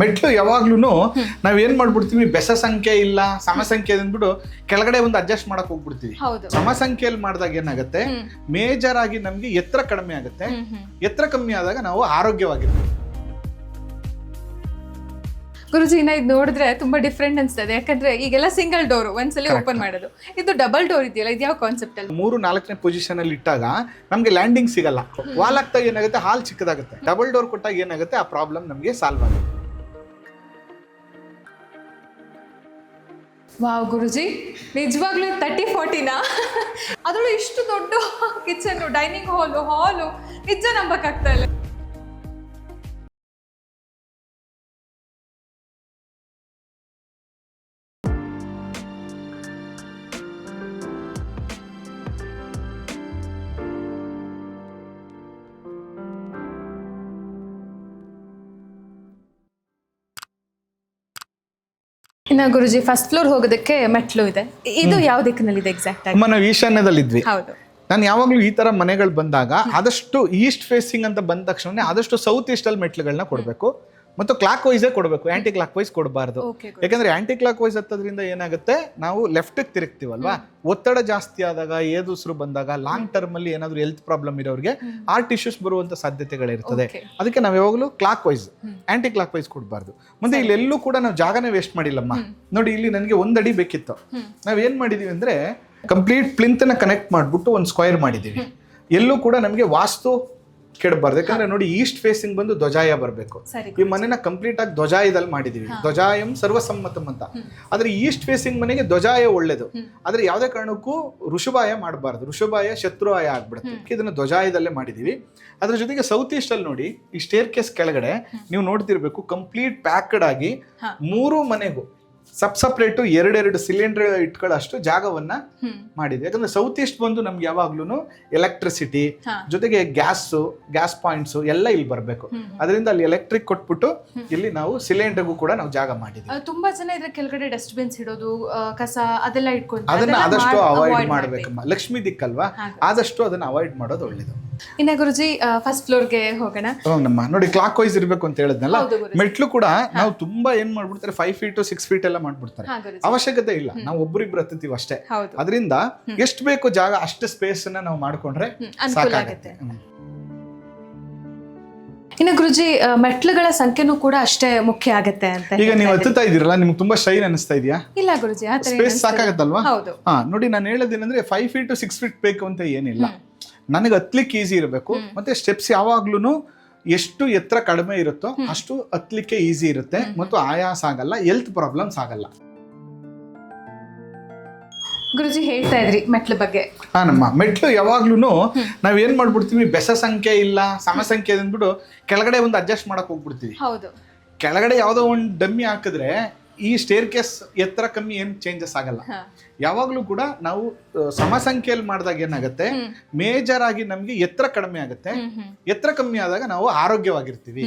ಮೆಟ್ಲು ಯಾವಾಗ್ಲೂ ನಾವ್ ಏನ್ ಮಾಡ್ಬಿಡ್ತೀವಿ, ಬೆಸ ಸಂಖ್ಯೆ ಇಲ್ಲ ಸಮ ಸಂಖ್ಯೆ ಅಂದ್ಬಿಟ್ಟು ಕೆಳಗಡೆ ಒಂದು ಅಡ್ಜಸ್ಟ್ ಮಾಡಕ್ ಹೋಗ್ಬಿಡ್ತೀವಿ. ಸಮ ಸಂಖ್ಯೆಯಲ್ಲಿ ಮಾಡಿದಾಗ ಏನಾಗುತ್ತೆ, ಮೇಜರ್ ಆಗಿ ನಮ್ಗೆ ಎತ್ತರ ಕಡಿಮೆ ಆಗುತ್ತೆ. ಎತ್ತರ ಕಮ್ಮಿ ಆದಾಗ ನಾವು ಆರೋಗ್ಯವಾಗಿರ್ತೀವಿ. ಗುರುಜಿ ಇದು ನೋಡಿದ್ರೆ ತುಂಬಾ ಡಿಫ್ರೆಂಟ್ ಅನ್ಸ್ತದೆ. ಯಾಕಂದ್ರೆ ಈಗೆಲ್ಲ ಸಿಂಗಲ್ ಡೋರ್ ಒಂದ್ಸಲಿ ಓಪನ್ ಮಾಡೋದು, ಇದು ಡಬಲ್ ಡೋರ್ ಇದೆಯಲ್ಲ, ಇದು ಯಾವ ಕಾನ್ಸೆಪ್ಟ್ ಅಲ್ಲಿ? 3-4ನೇ ಪೊಸಿಷನ್ ಅಲ್ಲಿ ಇಟ್ಟಾಗ ನಮ್ಗೆ ಲ್ಯಾಂಡಿಂಗ್ ಸಿಗಲ್ಲ. ವಾಲ್ ಆಗ್ತಾಗ ಏನಾಗುತ್ತೆ, ಹಾಲ್ ಚಿಕ್ಕದಾಗುತ್ತೆ. ಡಬಲ್ ಡೋರ್ ಕೊಟ್ಟಾಗ ಏನಾಗುತ್ತೆ, ಆ ಪ್ರಾಬ್ಲಮ್ ನಮ್ಗೆ ಸಾಲ್ವ್ ಆಗುತ್ತೆ. ವಾವ್ ಗುರುಜಿ, ನಿಜವಾಗ್ಲೂ 30-40ನಾ? ಅದರಲ್ಲೂ ಇಷ್ಟು ದೊಡ್ಡ ಕಿಚನ್, ಡೈನಿಂಗ್ ಹಾಲು ನಿಜ ನಂಬಕ್ಕಾಗ್ತಾ ಇಲ್ಲ. ಇನ್ನ ಗುರುಜಿ ಫಸ್ಟ್ ಫ್ಲೋರ್ ಹೋಗೋದಕ್ಕೆ ಮೆಟ್ಲು ಇದೆ. ಇದು ಯಾವ ದಿಕ್ಕಿನಲ್ಲಿದೆ ಎಕ್ಸಾಕ್ಟ್ ಆಗಿ? ನಾವು ಈಶಾನ್ಯದಲ್ಲಿ ಇದ್ವಿ. ಹೌದು. ನಾನು ಯಾವಾಗ್ಲೂ ಈ ತರ ಮನೆಗಳು ಬಂದಾಗ ಆದಷ್ಟು ಈಸ್ಟ್ ಫೇಸಿಂಗ್ ಅಂತ ಬಂದ ತಕ್ಷಣ ಆದಷ್ಟು ಸೌತ್ ಈಸ್ಟ್ ಅಲ್ಲಿ ಮೆಟ್ಲುಗಳನ್ನ ಕೊಡಬೇಕು, ಮತ್ತು ಕ್ಲಾಕ್ ವೈಸೇ ಕೊಡಬೇಕು, ಆಂಟಿ ಕ್ಲಾಕ್ ವೈಸ್ ಕೊಡಬಾರ್ದು. ಯಾಕಂದ್ರೆ ಆಂಟಿ ಕ್ಲಾಕ್ ವೈಸ್ ಹತ್ತದ್ರಿಂದ ಏನಾಗುತ್ತೆ, ನಾವು ಲೆಫ್ಟ್ ತಿರುಗ್ತೀವಲ್ವಾ, ಒತ್ತಡ ಜಾಸ್ತಿ ಆದಾಗ, ಏದುಸಿರು ಬಂದಾಗ, ಲಾಂಗ್ ಟರ್ಮ್ ಅಲ್ಲಿ ಏನಾದ್ರು ಹೆಲ್ತ್ ಪ್ರಾಬ್ಲಮ್ ಇರೋರಿಗೆ ಹಾರ್ಟ್ ಇಶ್ಯೂಸ್ ಬರುವಂತ ಸಾಧ್ಯತೆಗಳಿರ್ತದೆ. ಅದಕ್ಕೆ ನಾವು ಯಾವಾಗಲೂ clockwise, anticlockwise ಕೊಡಬಾರ್ದು. ಮತ್ತೆ ಇಲ್ಲೆಲ್ಲೂ ಕೂಡ ನಾವು ಜಾಗನೇ ವೇಸ್ಟ್ ಮಾಡಿಲ್ಲಮ್ಮ. ನೋಡಿ, ಇಲ್ಲಿ ನನಗೆ 1 ಅಡಿ ಬೇಕಿತ್ತು. ನಾವೇನ್ ಮಾಡಿದೀವಿ ಅಂದ್ರೆ ಕಂಪ್ಲೀಟ್ ಪ್ಲಿಂತ್ ನ ಕನೆಕ್ಟ್ ಮಾಡ್ಬಿಟ್ಟು ಒಂದು ಸ್ಕ್ವೈರ್ ಮಾಡಿದೀವಿ. ಎಲ್ಲೂ ಕೂಡ ನಮಗೆ ವಾಸ್ತು ಕೆಡಬಾರ್ದು. ಯಾಕಂದ್ರೆ ನೋಡಿ, ಈಸ್ಟ್ ಫೇಸಿಂಗ್ ಬಂದು ಧ್ವಜಾಯ ಬರಬೇಕು. ಈ ಮನೆನ ಕಂಪ್ಲೀಟ್ ಆಗಿ ಧ್ವಜಾಯದಲ್ಲಿ ಮಾಡಿದೀವಿ. ಧ್ವಜಾಯಂ ಸರ್ವಸಮ್ಮತಂ ಅಂತ. ಆದ್ರೆ ಈಸ್ಟ್ ಫೇಸಿಂಗ್ ಮನೆಗೆ ಧ್ವಜಾಯ ಒಳ್ಳೇದು. ಆದ್ರೆ ಯಾವುದೇ ಕಾರಣಕ್ಕೂ ಋಷಭಾಯ ಮಾಡಬಾರ್ದು. ಋಷಭಾಯ ಶತ್ರುವಾಯ ಆಗ್ಬಿಡುತ್ತೆ. ಇದನ್ನ ಧ್ವಜಾಯದಲ್ಲೇ ಮಾಡಿದೀವಿ. ಅದ್ರ ಜೊತೆಗೆ ಸೌತ್ ಈಸ್ಟ್ ಅಲ್ಲಿ ನೋಡಿ, ಈ ಸ್ಟೇರ್ ಕೇಸ್ ಕೆಳಗಡೆ ನೀವು ನೋಡ್ತಿರ್ಬೇಕು, ಕಂಪ್ಲೀಟ್ ಪ್ಯಾಕ್ಡ್ ಆಗಿ 3 ಮನೆಗೂ ಸಪ್ರೇಟು 2 ಸಿಲಿಂಡರ್ ಇಟ್ಕೊಳ್ಳೋಷ್ಟು ಜಾಗವನ್ನ ಮಾಡಿದೆ. ಯಾಕಂದ್ರೆ ಸೌತ್ ಈಸ್ಟ್ ಬಂದು ನಮ್ಗೆ ಯಾವಾಗ್ಲೂ ಎಲೆಕ್ಟ್ರಿಸಿಟಿ ಜೊತೆಗೆ ಗ್ಯಾಸ್ ಪಾಯಿಂಟ್ಸ್ ಎಲ್ಲ ಇಲ್ಲಿ ಬರಬೇಕು. ಅದರಿಂದ ಅಲ್ಲಿ ಎಲೆಕ್ಟ್ರಿಕ್ ಕೊಟ್ಬಿಟ್ಟು ಇಲ್ಲಿ ನಾವು ಸಿಲಿಂಡರ್ಗೂ ಕೂಡ ನಾವು ಜಾಗ ಮಾಡಿದ್ವಿ. ತುಂಬಾ ಜನ ಇದ್ರ ಕೆಳಗಡೆ ಡಸ್ಟ್ ಬಿನ್ಸ್ ಇಡೋದು, ಕಸ ಅದೆಲ್ಲ ಇಟ್ಕೊಂಡು, ಅದನ್ನ ಆದಷ್ಟು ಅವಾಯ್ಡ್ ಮಾಡ್ಬೇಕಮ್ಮ. ಲಕ್ಷ್ಮಿ ದಿಕ್ಕಲ್ವಾ, ಆದಷ್ಟು ಅದನ್ನ ಅವಾಯ್ಡ್ ಮಾಡೋದು ಒಳ್ಳೇದು. ಇನ್ನ ಗುರುಜಿ ಫಸ್ಟ್ ಫ್ಲೋರ್ಗೆ ಹೋಗೋಣ. ನಮ್ಮ ನೋಡಿ, ಕ್ಲಾಕ್ ವೈಸ್ ಇರ್ಬೇಕು ಅಂತ ಹೇಳಿದ್ನಲ್ಲ, ಮೆಟ್ಲು ಕೂಡ ನಾವು ತುಂಬಾ ಏನ್ ಮಾಡ್ಬಿಡ್ತಾರೆ, 5 ಫೀಟ್ 6 ಫೀಟ್ ಎಲ್ಲ ಮಾಡ್ಬಿಡ್ತಾರೆ. ಅವಶ್ಯಕತೆ ಇಲ್ಲ, ನಾವು ಒಬ್ಬರಿಬ್ರು ಹತ್ತೀವಿ ಅಷ್ಟೇ. ಅದರಿಂದ ಎಷ್ಟು ಬೇಕು ಜಾಗ ಅಷ್ಟು ಸ್ಪೇಸ್ ಅನ್ನ ನಾವು ಮಾಡ್ಕೊಂಡ್ರೆ ಸಾಕಾಗುತ್ತೆ. ಇನ್ನು ಗುರುಜಿ ಮೆಟ್ಲುಗಳ ಸಂಖ್ಯೆನೂ ಕೂಡ ಅಷ್ಟೇ ಮುಖ್ಯ ಆಗುತ್ತೆ ಅಂತ. ಈಗ ನೀವು ಹತ್ತುತ್ತಾ ಇದೀರಲ್ಲ, ನಿಮ್ಗೆ ತುಂಬಾ ಶೈನ್ ಅನಿಸ್ತಾ ಇದೆಯಾ? ಇಲ್ಲ ಗುರುಜಿ, ಸ್ಪೇಸ್ ಸಾಕಾಗತ್ತಲ್ವಾ? ನೋಡಿ, ನಾನು ಹೇಳೋದೇನಂದ್ರೆ 5 ಫೀಟ್ 6 ಫೀಟ್ ಬೇಕು ಅಂತ ಏನಿಲ್ಲ. ನನಗೆ ಹತ್ಲಿಕ್ಕೆ ಈಸಿ ಇರಬೇಕು. ಮತ್ತೆ ಸ್ಟೆಪ್ಸ್ ಯಾವಾಗ್ಲೂ ಎಷ್ಟು ಎತ್ತರ ಕಡಿಮೆ ಇರುತ್ತೋ ಅಷ್ಟು ಹತ್ಲಿಕ್ಕೆ ಈಸಿ ಇರುತ್ತೆ, ಮತ್ತು ಆಯಾಸ ಆಗಲ್ಲ, ಹೆಲ್ತ್ ಪ್ರಾಬ್ಲಮ್ಸ್ ಆಗಲ್ಲ. ಗುರುಜಿ ಹೇಳ್ತಾ ಇದ್ರಿ ಮೆಟ್ಲು ಬಗ್ಗೆ. ನಮ್ಮ ಮೆಟ್ಲು ಯಾವಾಗ್ಲೂ ನಾವ್ ಏನ್ ಮಾಡ್ಬಿಡ್ತೀವಿ, ಬೆಸ ಸಂಖ್ಯೆ ಇಲ್ಲ ಸಮ ಸಂಖ್ಯೆ ಅಂದ್ಬಿಟ್ಟು ಕೆಳಗಡೆ ಒಂದು ಅಡ್ಜಸ್ಟ್ ಮಾಡಕ್ ಹೋಗ್ಬಿಡ್ತೀವಿ. ಹೌದು. ಕೆಳಗಡೆ ಯಾವ್ದೋ ಒಂದು ಡಮ್ಮಿ ಹಾಕಿದ್ರೆ ಈ ಸ್ಟೇರ್ ಕೇಸ್ ಎತ್ತರ ಕಮ್ಮಿ ಏನ್ ಚೇಂಜಸ್ ಆಗಲ್ಲ. ಯಾವಾಗ್ಲೂ ಕೂಡ ನಾವು ಸಮ ಸಂಖ್ಯೆಯಲ್ಲಿ ಮಾಡಿದಾಗ ಏನಾಗುತ್ತೆ, ಮೇಜರ್ ಆಗಿ ನಮ್ಗೆ ಎತ್ತರ ಕಡಿಮೆ ಆಗುತ್ತೆ. ಎತ್ತರ ಕಮ್ಮಿ ಆದಾಗ ನಾವು ಆರೋಗ್ಯವಾಗಿರ್ತೀವಿ.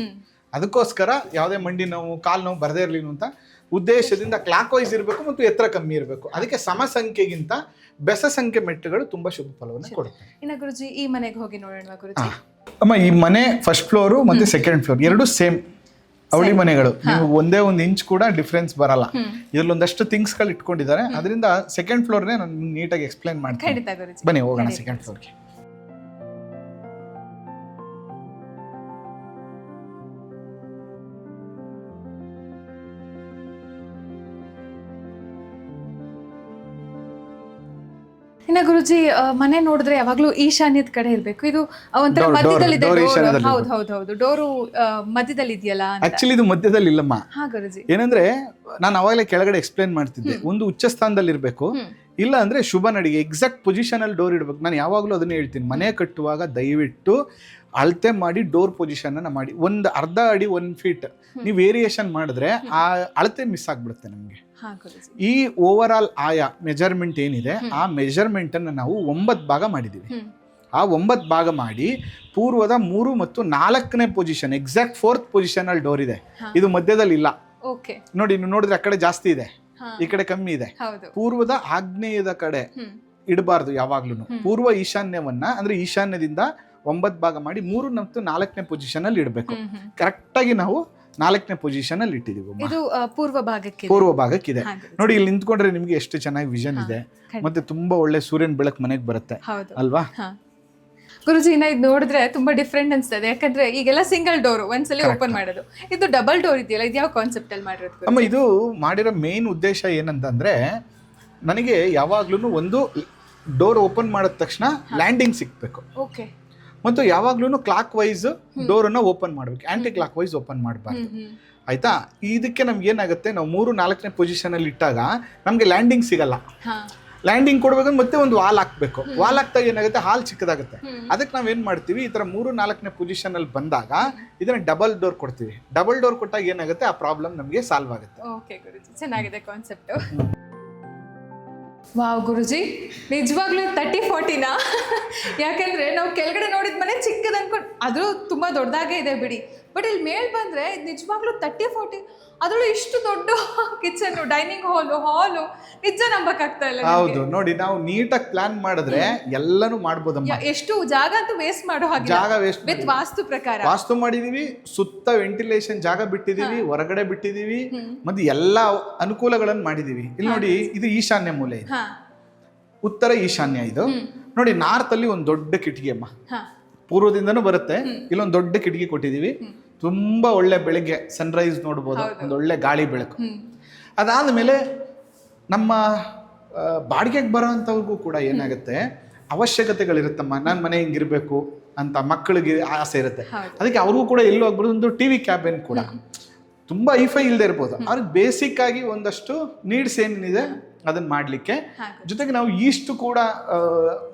ಅದಕ್ಕೋಸ್ಕರ ಯಾವುದೇ ಮಂಡಿ ನೋವು, ಕಾಲು ನೋವು ಬರದೇ ಇರ್ಲಿ ಅಂತ ಉದ್ದೇಶದಿಂದ ಕ್ಲಾಕ್ ವೈಸ್ ಇರಬೇಕು ಮತ್ತು ಎತ್ತರ ಕಮ್ಮಿ ಇರಬೇಕು. ಅದಕ್ಕೆ ಸಮ ಸಂಖ್ಯೆಗಿಂತ ಬೆಸ ಸಂಖ್ಯೆ ಮೆಟ್ಟುಗಳು ತುಂಬಾ ಶುಭ ಫಲವನ್ನು ಕೊಡುತ್ತೆ. ಇನ್ನು ಗುರುಜಿ ಈ ಮನೆಗೆ ಹೋಗಿ ನೋಡೋಣ ಗುರುಜಿ. ಅಮ್ಮ, ಈ ಮನೆ ಫಸ್ಟ್ ಫ್ಲೋರು ಮತ್ತೆ ಸೆಕೆಂಡ್ ಫ್ಲೋರ್ ಎರಡು ಸೇಮ್ ಅವಳಿ ಮನೆಗಳು. ನೀವು ಒಂದೇ ಒಂದು ಇಂಚ್ ಕೂಡ ಡಿಫ್ರೆನ್ಸ್ ಬರಲ್ಲ. ಇದ್ರಲ್ಲಿ ಒಂದಷ್ಟು ಥಿಂಗ್ಸ್ ಗಳು ಇಟ್ಕೊಂಡಿದ್ದಾರೆ. ಅದರಿಂದ ಸೆಕೆಂಡ್ ಫ್ಲೋರ್ನೇ ನಾನು ನೀಟಾಗಿ ಎಕ್ಸ್ಪ್ಲೈನ್ ಮಾಡ್ತೀನಿ. ಬನ್ನಿ ಹೋಗೋಣ ಸೆಕೆಂಡ್ ಫ್ಲೋರ್ಗೆ. ಇನ್ನ ಗುರುಜಿ ಮನೆ ನೋಡಿದ್ರೆ ಯಾವಾಗ್ಲೂ ಈಶಾನ್ಯದ ಕಡೆ ಇರ್ಬೇಕು. ಇದು ಒಂಥರ ಮಧ್ಯದಲ್ಲಿ ಹೌದು ಡೋರು ಮಧ್ಯದಲ್ಲಿ ಇದೆಯಲ್ಲ. ಆಕ್ಚುಲಿ ಇದು ಮಧ್ಯದಲ್ಲಿ ಇಲ್ಲಮ್ಮ. ಗುರುಜಿ ಏನಂದ್ರೆ ನಾನು ಅವಾಗಲೇ ಕೆಳಗಡೆ ಎಕ್ಸ್ಪ್ಲೈನ್ ಮಾಡ್ತಿದ್ದೆ, ಒಂದು ಉಚ್ಚ ಸ್ಥಾನದಲ್ಲಿ ಇರ್ಬೇಕು, ಇಲ್ಲ ಅಂದ್ರೆ ಶುಭ ನಡಿಗೆ ಎಕ್ಸಾಕ್ಟ್ ಪೊಸಿಷನ್ ಅಲ್ಲಿ ಡೋರ್ ಇಡ್ಬೇಕು. ನಾನು ಯಾವಾಗ್ಲೂ ಅದನ್ನೇ ಹೇಳ್ತೀನಿ, ಮನೆ ಕಟ್ಟುವಾಗ ದಯವಿಟ್ಟು ಅಳತೆ ಮಾಡಿ ಡೋರ್ ಪೊಸಿಷನ್ ಅನ್ನ ಮಾಡಿ. ಒಂದು ಅರ್ಧ ಅಡಿ 1 ಫೀಟ್ ನೀವು ವೇರಿಯೇಷನ್ ಮಾಡಿದ್ರೆ ಆ ಅಳತೆ ಮಿಸ್ ಆಗ್ಬಿಡುತ್ತೆ ನಮ್ಗೆ. ಈ ಓವರ್ ಆಲ್ ಆಯಾ ಮೆಜರ್ಮೆಂಟ್ ಏನಿದೆ, ಆ ಮೆಜರ್ಮೆಂಟ್ ಅನ್ನ ನಾವು 9 ಭಾಗ ಮಾಡಿದೀವಿ. ಆ 9 ಭಾಗ ಮಾಡಿ ಪೂರ್ವದ 3 ಮತ್ತು 4ನೇ ಪೊಸಿಷನ್, ಎಕ್ಸಾಕ್ಟ್ 4th ಪೊಸಿಷನ್ ಅಲ್ಲಿ ಡೋರ್ ಇದೆ. ಇದು ಮಧ್ಯದಲ್ಲಿ ಇಲ್ಲ. ನೋಡಿ, ನೀವು ನೋಡಿದ್ರೆ ಆ ಕಡೆ ಜಾಸ್ತಿ ಇದೆ, ಈ ಕಡೆ ಕಮ್ಮಿ ಇದೆ. ಪೂರ್ವದ ಆಗ್ನೇಯದ ಕಡೆ ಇಡಬಾರ್ದು ಯಾವಾಗ್ಲೂ. ಪೂರ್ವ ಈಶಾನ್ಯವನ್ನ ಅಂದ್ರೆ ಈಶಾನ್ಯದಿಂದ 9 ಭಾಗ ಮಾಡಿ 3 ಮತ್ತು 4ನೇ ಪೊಸಿಷನ್ ಅಲ್ಲಿ ಇಡಬೇಕು. ಕರೆಕ್ಟ್ ಆಗಿ ನಾವು 4ನೇ ಪೊಸಿಷನ್ ಅಲ್ಲಿ ಇಟ್ಟಿದೀವಿ ಅಮ್ಮ. ಇದು ಪೂರ್ವ ಭಾಗಕ್ಕೆ ಪೂರ್ವ ಭಾಗಕ್ಕಿದೆ. ಹಾ, ಗುರೂಜಿ. ನೋಡಿ ಇಲ್ಲಿ ನಿಂತ್ಕೊಂಡ್ರೆ ನಿಮ್ಗೆ ಎಷ್ಟು ಚೆನ್ನಾಗಿ ವಿಷನ್ ಇದೆ, ಮತ್ತೆ ತುಂಬಾ ಒಳ್ಳೆ ಸೂರ್ಯನ ಬೆಳಕು ಮನೆಗೆ ಬರುತ್ತೆ ಹೌದು ಅಲ್ವಾ. ಹಾ. ಗುರುಜಿ ಇನ್ನ ಇದು ನೋಡಿದ್ರೆ ತುಂಬಾ ಡಿಫ್ರೆಂಟ್ ಅನ್ಸ್ತದೆ, ಯಾಕಂದ್ರೆ ಈಗೆಲ್ಲ ಸಿಂಗಲ್ ಡೋರ್ ಒಂದ್ಸಲಿ ಓಪನ್ ಮಾಡೋದು, ಇದು ಡಬಲ್ ಡೋರ್ ಇದೆಯಲ್ಲ, ಇದು ಯಾವ ಕಾನ್ಸೆಪ್ಟ್ ಅಲ್ಲಿ ಮಾಡಿರೋದು? ಅಮ್ಮ ಇದು ಮಾಡಿರೋ ಮೇನ್ ಉದ್ದೇಶ ಏನಂತಂದ್ರೆ, ನನಗೆ ಯಾವಾಗ್ಲೂ ಒಂದು ಡೋರ್ ಓಪನ್ ಮಾಡಿದ ತಕ್ಷಣ ಲ್ಯಾಂಡಿಂಗ್ ಸಿಕ್ಬೇಕು, ಓಕೆ, ಮತ್ತು ಯಾವಾಗ್ಲೂ ಕ್ಲಾಕ್ ವೈಸ್ ಡೋರನ್ನ ಓಪನ್ ಮಾಡ್ಬೇಕು, ಆಂಟಿ ಕ್ಲಾಕ್ ವೈಸ್ ಓಪನ್ ಮಾಡಬಾರ್ದು. ಆಯ್ತಾ? ಇದಕ್ಕೆ ನಮ್ಗೆ ಏನಾಗುತ್ತೆ, ನಾವು 3-4ನೇ ಪೊಸಿಷನ್ ಅಲ್ಲಿ ಇಟ್ಟಾಗ ನಮ್ಗೆ ಲ್ಯಾಂಡಿಂಗ್ ಸಿಗಲ್ಲ. ಲ್ಯಾಂಡಿಂಗ್ ಕೊಡ್ಬೇಕಂದ್ರೆ ಮತ್ತೆ ಒಂದು ವಾಲ್ ಹಾಕ್ಬೇಕು. ವಾಲ್ ಹಾಕ್ದಾಗ ಏನಾಗುತ್ತೆ, ಹಾಲ್ ಚಿಕ್ಕದಾಗುತ್ತೆ. ಅದಕ್ಕೆ ನಾವೇನ್ ಮಾಡ್ತೀವಿ, ಈ ತರ 3-4ನೇ ಪೊಸಿಷನ್ ಅಲ್ಲಿ ಬಂದಾಗ ಇದನ್ನ ಡಬಲ್ ಡೋರ್ ಕೊಡ್ತೀವಿ. ಡಬಲ್ ಡೋರ್ ಕೊಟ್ಟಾಗ ಏನಾಗುತ್ತೆ, ಆ ಪ್ರಾಬ್ಲಮ್ ನಮಗೆ ಸಾಲ್ವ್ ಆಗುತ್ತೆ. ಓಕೆ ಗುರುಜಿ, ಚೆನ್ನಾಗಿದೆ ಕಾನ್ಸೆಪ್ಟ್. ವಾವ್ ಗುರುಜಿ, ನಿಜವಾಗ್ಲೂ 30-40ನಾ? ಯಾಕಂದ್ರೆ ನಾವು ಕೆಳಗಡೆ ನೋಡಿದ ಮನೆ ಚಿಕ್ಕದ ಅನ್ಕೊಂಡು, ಅದು ತುಂಬಾ ದೊಡ್ಡದಾಗೇ ಇದೆ ಬಿಡಿ, ಬಟ್ ಇಲ್ಲಿ ಮೇಲ್ ಬಂದ್ರೆ ನಿಜವಾಗ್ಲೂ 30-40, ಅದರಲ್ಲೂ ಇಷ್ಟು ದೊಡ್ಡ ಕಿಚನ್, ಡೈನಿಂಗ್ ಹಾಲು ನಿಜ ನಂಬಕ್ಕಾಗ್ತಾ ಇಲ್ಲ. ಹೌದು, ನೋಡಿ ನಾವು ನೀಟಾಗಿ ಪ್ಲಾನ್ ಮಾಡಿದ್ರೆ ಎಲ್ಲಾನು ಮಾಡ್ಬೋದಮ್ಮ. ಎಷ್ಟು ಜಾಗ ಅಂತೂ ವೇಸ್ಟ್ ಮಾಡೋ ಹಾಗೆ, ಜಾಗ ವೇಸ್ಟ್ ವಿತ್ ವಾಸ್ತು ಪ್ರಕಾರ ವಾಸ್ತು ಮಾಡಿದೀವಿ, ಸುತ್ತ ವೆಂಟಿಲೇಷನ್ ಜಾಗ ಬಿಟ್ಟಿದೀವಿ, ಹೊರಗಡೆ ಬಿಟ್ಟಿದೀವಿ, ಮತ್ತೆ ಎಲ್ಲಾ ಅನುಕೂಲಗಳನ್ನು ಮಾಡಿದೀವಿ. ಇಲ್ಲಿ ನೋಡಿ, ಇದು ಈಶಾನ್ಯ ಮೂಲೆ ಇದೆ, ಉತ್ತರ ಈಶಾನ್ಯ. ಇದು ನೋಡಿ, ನಾರ್ತ್ ಅಲ್ಲಿ ಒಂದು ದೊಡ್ಡ ಕಿಟಕಿ ಅಮ್ಮ, ಪೂರ್ವದಿಂದನೂ ಬರುತ್ತೆ. ಇಲ್ಲೊಂದು ದೊಡ್ಡ ಕಿಟಕಿ ಕೊಟ್ಟಿದೀವಿ, ತುಂಬಾ ಒಳ್ಳೆ ಬೆಳಿಗ್ಗೆ ಸನ್ರೈಸ್ ನೋಡ್ಬೋದು, ಒಂದು ಒಳ್ಳೆ ಗಾಳಿ ಬೆಳಕು. ಅದಾದ್ಮೇಲೆ ನಮ್ಮ ಬಾಡಿಗೆಗೆ ಬರೋ ಅಂಥವ್ರಿಗೂ ಕೂಡ ಏನಾಗುತ್ತೆ, ಅವಶ್ಯಕತೆಗಳಿರುತ್ತಮ್ಮ. ನನ್ನ ಮನೆ ಹಿಂಗಿರ್ಬೇಕು ಅಂತ ಮಕ್ಕಳಿಗೆ ಆಸೆ ಇರುತ್ತೆ. ಅದಕ್ಕೆ ಅವ್ರಿಗೂ ಕೂಡ ಎಲ್ಲೋ ಹೋಗ್ಬಿಟ್ಟು ಒಂದು ಟಿವಿ ಕ್ಯಾಬಿನ್ ಕೂಡ ತುಂಬಾ ಐಫೈ ಇಲ್ಲದೆ ಇರ್ಬೋದು, ಅವ್ರಿಗೆ ಬೇಸಿಕ್ ಆಗಿ ಒಂದಷ್ಟು ನೀಡ್ಸ್ ಏನಿದೆ ಅದನ್ನ ಮಾಡ್ಲಿಕ್ಕೆ. ಜೊತೆಗೆ ನಾವು ಈಸ್ಟ್ ಕೂಡ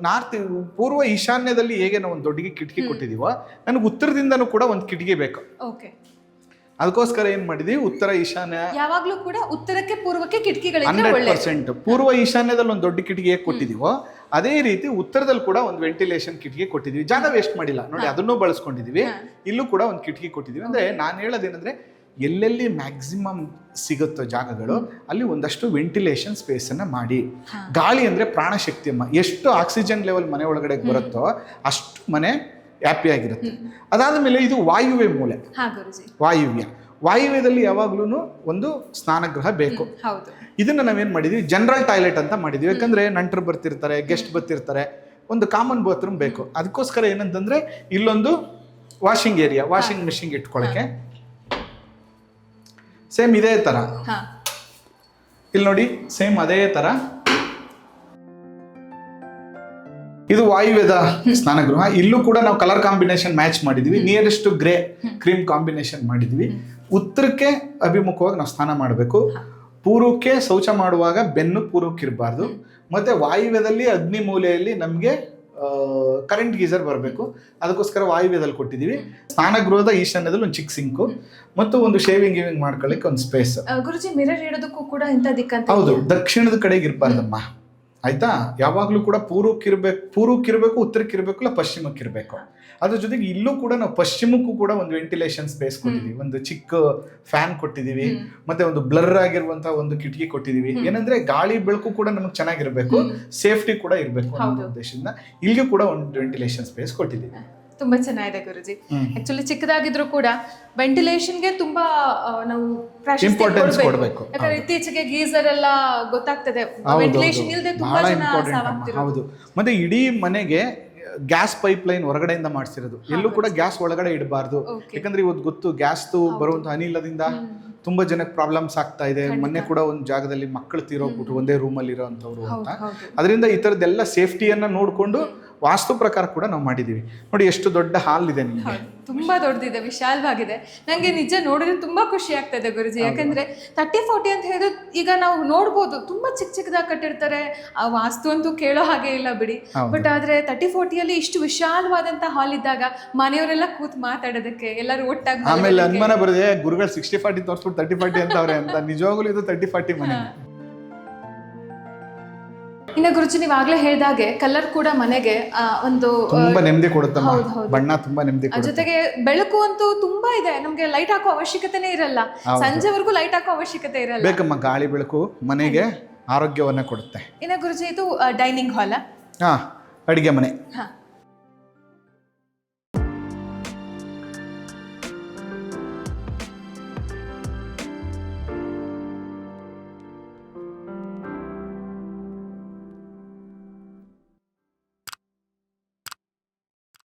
ನಾರ್ತ್ ಪೂರ್ವ ಈಶಾನ್ಯದಲ್ಲಿ ಹೇಗೆ ನಾವು ಒಂದು ದೊಡ್ಡ ಕಿಟಕಿ ಕೊಟ್ಟಿದೀವೋ, ನನಗೆ ಉತ್ತರದಿಂದನೂ ಕೂಡ ಒಂದು ಕಿಟಕಿ ಬೇಕು. ಅದಕ್ಕೋಸ್ಕರ ಏನ್ ಮಾಡಿದೀವಿ, ಉತ್ತರ ಈಶಾನ್ಯ ಯಾವಾಗ್ಲೂ ಕೂಡ ಉತ್ತರಕ್ಕೆ ಪೂರ್ವಕ್ಕೆ ಕಿಟಕಿಗಳಿದ್ರೆ 100%. ಪೂರ್ವ ಈಶಾನ್ಯದಲ್ಲಿ ಒಂದು ದೊಡ್ಡ ಕಿಟಕಿ ಹೇಗೆ ಕೊಟ್ಟಿದೀವೋ ಅದೇ ರೀತಿ ಉತ್ತರದಲ್ಲಿ ಕೂಡ ಒಂದು ವೆಂಟಿಲೇಷನ್ ಕಿಟಕಿ ಕೊಟ್ಟಿದೀವಿ. ಜಾಗ ವೇಸ್ಟ್ ಮಾಡಿಲ್ಲ ನೋಡಿ, ಅದನ್ನು ಬಳಸ್ಕೊಂಡಿದೀವಿ. ಇಲ್ಲೂ ಕೂಡ ಒಂದು ಕಿಟಕಿ ಕೊಟ್ಟಿದೀವಿ. ಅಂದ್ರೆ ನಾನು ಹೇಳೋದೇನಂದ್ರೆ, ಎಲ್ಲೆಲ್ಲಿ ಮ್ಯಾಕ್ಸಿಮಮ್ ಸಿಗುತ್ತೋ ಜಾಗಗಳು ಅಲ್ಲಿ ಒಂದಷ್ಟು ವೆಂಟಿಲೇಷನ್ ಸ್ಪೇಸ್ ಅನ್ನ ಮಾಡಿ. ಗಾಳಿ ಅಂದ್ರೆ ಪ್ರಾಣಶಕ್ತಿ ಅಮ್ಮ. ಎಷ್ಟು ಆಕ್ಸಿಜನ್ ಲೆವೆಲ್ ಮನೆ ಒಳಗಡೆ ಬರುತ್ತೋ ಅಷ್ಟು ಮನೆ ಹ್ಯಾಪಿ ಆಗಿರುತ್ತೆ. ಅದಾದ ಮೇಲೆ ಇದು ವಾಯುವ್ಯ ಮೂಲೆ. ವಾಯುವ್ಯದಲ್ಲಿ ಯಾವಾಗ್ಲೂ ಒಂದು ಸ್ನಾನಗೃಹ ಬೇಕು. ಇದನ್ನ ನಾವೇನ್ ಮಾಡಿದ್ವಿ, ಜನರಲ್ ಟಾಯ್ಲೆಟ್ ಅಂತ ಮಾಡಿದ್ವಿ. ಯಾಕಂದ್ರೆ ನಂಟರು ಬರ್ತಿರ್ತಾರೆ, ಗೆಸ್ಟ್ ಬರ್ತಿರ್ತಾರೆ, ಒಂದು ಕಾಮನ್ ಬಾತ್ರೂಮ್ ಬೇಕು. ಅದಕ್ಕೋಸ್ಕರ ಏನಂತಂದ್ರೆ, ಇಲ್ಲೊಂದು ವಾಷಿಂಗ್ ಏರಿಯಾ, ವಾಷಿಂಗ್ ಮಿಷಿನ್ ಇಟ್ಕೊಳಕ್ಕೆ. ಸೇಮ್ ಇದೇ ತರ ಇಲ್ಲಿ ನೋಡಿ, ಸೇಮ್ ಅದೇ ತರ ಇದು ವಾಯುವ್ಯದ ಸ್ನಾನಗೃಹ. ಇಲ್ಲೂ ಕೂಡ ನಾವು ಕಲರ್ ಕಾಂಬಿನೇಷನ್ ಮ್ಯಾಚ್ ಮಾಡಿದ್ವಿ, ನಿಯರೆಸ್ಟ್ ಗ್ರೇ ಕ್ರೀಮ್ ಕಾಂಬಿನೇಷನ್ ಮಾಡಿದ್ವಿ. ಉತ್ತರಕ್ಕೆ ಅಭಿಮುಖವಾಗಿ ನಾವು ಸ್ನಾನ ಮಾಡಬೇಕು. ಪೂರ್ವಕ್ಕೆ ಶೌಚ ಮಾಡುವಾಗ ಬೆನ್ನು ಪೂರ್ವಕ್ಕೆ ಇರಬಾರ್ದು. ಮತ್ತೆ ವಾಯುವ್ಯದಲ್ಲಿ ಅಗ್ನಿ ಮೂಲೆಯಲ್ಲಿ ನಮಗೆ ಕರೆಂಟ್ ಗೀಸರ್ ಬರಬೇಕು. ಅದಕ್ಕೋಸ್ಕರ ವಾಯುವ್ಯದಲ್ಲಿ ಕೊಟ್ಟಿದ್ದೀವಿ. ಸ್ನಾನಗೃಹದ ಈಶಾನ್ಯದಲ್ಲಿ ಒಂದು ಚಿಕ್ಕ ಸಿಂಕು ಮತ್ತು ಒಂದು ಶೇವಿಂಗ್ ಮಾಡ್ಕೊಳ್ಳಿಕ್ಕೆ ಒಂದು ಸ್ಪೇಸ್. ಗುರುಜಿ, ಮಿರರ್ ಇಡೋದಕ್ಕೂ ಕೂಡ ಇಂಥ ದಿಕ್ಕಂತ? ಹೌದು, ದಕ್ಷಿಣದ ಕಡೆಗೆ ಇರಬಾರ್ದಮ್ಮ. ಆಯ್ತಾ? ಯಾವಾಗ್ಲೂ ಕೂಡ ಪೂರ್ವಕ್ಕಿರ್ಬೇಕು, ಉತ್ತರಕ್ಕಿರ್ಬೇಕು, ಇಲ್ಲ ಪಶ್ಚಿಮಕ್ಕಿರ್ಬೇಕು. ಅದ್ರ ಜೊತೆಗೆ ಇಲ್ಲೂ ಕೂಡ ನಾವು ಪಶ್ಚಿಮಕ್ಕೂ ಕೂಡ ಒಂದು ವೆಂಟಿಲೇಷನ್ ಸ್ಪೇಸ್ ಕೊಟ್ಟಿದೀವಿ, ಒಂದು ಚಿಕ್ಕ ಫ್ಯಾನ್ ಕೊಟ್ಟಿದೀವಿ, ಮತ್ತೆ ಒಂದು ಬ್ಲರ್ ಆಗಿರುವಂತಹ ಒಂದು ಕಿಟಕಿ ಕೊಟ್ಟಿದೀವಿ. ಏನಂದ್ರೆ ಗಾಳಿ ಬೆಳಕು ಕೂಡ ನಮಗೆ ಚೆನ್ನಾಗಿರ್ಬೇಕು, ಸೇಫ್ಟಿ ಕೂಡ ಇರಬೇಕು ಅನ್ನೋ ಉದ್ದೇಶದಿಂದ ಇಲ್ಲಿಗೂ ಕೂಡ ಒಂದು ವೆಂಟಿಲೇಷನ್ ಸ್ಪೇಸ್ ಕೊಟ್ಟಿದ್ದೀವಿ. ತುಂಬಾ ಚೆನ್ನಾಗಿದೆ ಗುರುಜಿ. ಆಕ್ಚುಲಿ ಚಿಕ್ಕದಾಗಿದ್ರು ಕೂಡ ವೆಂಟಿಲೇಷನ್ಗೆ ತುಂಬಾ ನಾವು ಇಂಪಾರ್ಟೆನ್ಸ್ ಕೊಡಬೇಕು. ಯಾಕಂದ್ರೆ ಇತ್ತೀಚೆಗೆ ಗೀಸರ್ ಎಲ್ಲ ಗೊತ್ತಾಗ್ತದೆ, ವೆಂಟಿಲೇಷನ್ ಇಲ್ಲದೆ ತುಂಬಾ ಜನ ಸಾವಾಗ್ತಿರೋದು. ಹೌದು, ಮತ್ತೆ ಇಡೀ ಮನೆಗೆ ಗ್ಯಾಸ್ ಪೈಪ್ ಲೈನ್ ಹೊರಗಡೆಯಿಂದ ಮಾಡಿಸಿರೋದು. ಎಲ್ಲೂ ಕೂಡ ಗ್ಯಾಸ್ ಒಳಗಡೆ ಇಡಬಾರ್ದು. ಯಾಕಂದ್ರೆ ಇವತ್ತು ಗೊತ್ತು, ಗ್ಯಾಸ್ ಬರುವಂತ ಅನಿಲದಿಂದ ತುಂಬಾ ಜನಕ್ಕೆ ಪ್ರಾಬ್ಲಮ್ಸ್ ಆಗ್ತಾ ಇದೆ. ಮೊನ್ನೆ ಕೂಡ ಒಂದು ಜಾಗದಲ್ಲಿ ಮಕ್ಕಳು ತೀರೋಗ್ಬಿಟ್ರು ಒಂದೇ ರೂಮಲ್ಲಿ ಇರೋಂಥವ್ರು ಅಂತ. ಅದರಿಂದ ಈ ತರದ್ದೆಲ್ಲ ಸೇಫ್ಟಿಯನ್ನ ನೋಡ್ಕೊಂಡು ವಾಸ್ತು ಪ್ರಕಾರ ಕೂಡ ನಾವು ಮಾಡಿದೀವಿ. ನೋಡಿ ಎಷ್ಟು ದೊಡ್ಡ ಹಾಲ್ ಇದೆ ನಿಮಗೆ, ತುಂಬಾ ದೊಡ್ಡದಿದೆ, ವಿಶಾಲವಾಗಿದೆ. ನಂಗೆ ನಿಜ ನೋಡಿದ್ರೆ ತುಂಬಾ ಖುಷಿ ಆಗ್ತದೆ ಗುರುಜಿ. ಯಾಕಂದ್ರೆ 30-40 ಅಂತ ಹೇಳಿದ್ರೆ ಈಗ ನಾವು ನೋಡ್ಬೋದು, ತುಂಬಾ ಚಿಕ್ಕದಾಗಿ ಕಟ್ಟಿರ್ತಾರೆ. ಆ ವಾಸ್ತು ಅಂತೂ ಕೇಳೋ ಹಾಗೆ ಇಲ್ಲ ಬಿಡಿ. ಬಟ್ ಆದ್ರೆ 30-40 ಇಷ್ಟು ವಿಶಾಲವಾದಂತ ಹಾಲ್ ಇದ್ದಾಗ ಮನೆಯವರೆಲ್ಲ ಕೂತ್ ಮಾತಾಡೋದಕ್ಕೆ, ಎಲ್ಲರೂ ಒಟ್ಟಾಗಿ. ಆಮೇಲೆ ಅನುಮಾನ ಬರದೆ, ಗುರುಗಳು 60-40 ತೋರಿಸ್ಬಿಟ್ಟು 30-40 ಅಂತವ್ರೆ ಅಂತ. ನಿಜವಾಗ್ಲೂ ಇದು 30-40 ಮನೆ. ಇನ್ನು ಗುರುಜಿ, ನೀವು ಆಗ್ಲೇ ಹೇಳಿದಾಗೆ ಕಲರ್ ಕೂಡ ಮನೆಗೆ ಒಂದು ತುಂಬಾ ನೆಮ್ಮದಿ ಕೊಡುತ್ತೆ. ಬಣ್ಣ ತುಂಬಾ ನೆಮ್ಮದಿ ಕೊಡುತ್ತೆ. ಜೊತೆಗೆ ಬೆಳಕು ಅಂತೂ ತುಂಬಾ ಇದೆ, ನಮ್ಗೆ ಲೈಟ್ ಹಾಕೋ ಅವಶ್ಯಕತೆನೇ ಇರಲ್ಲ. ಸಂಜೆವರೆಗೂ ಲೈಟ್ ಹಾಕೋ ಅವಶ್ಯಕತೆ ಇರಲ್ಲ. ಬೇಕಮ್ಮ, ಗಾಳಿ ಬೆಳಕು ಮನೆಗೆ ಆರೋಗ್ಯವನ್ನ ಕೊಡುತ್ತೆ. ಇನ್ನು ಗುರುಜಿ, ಇದು ಡೈನಿಂಗ್ ಹಾಲ್, ಅಡಿಗೆ ಮನೆ.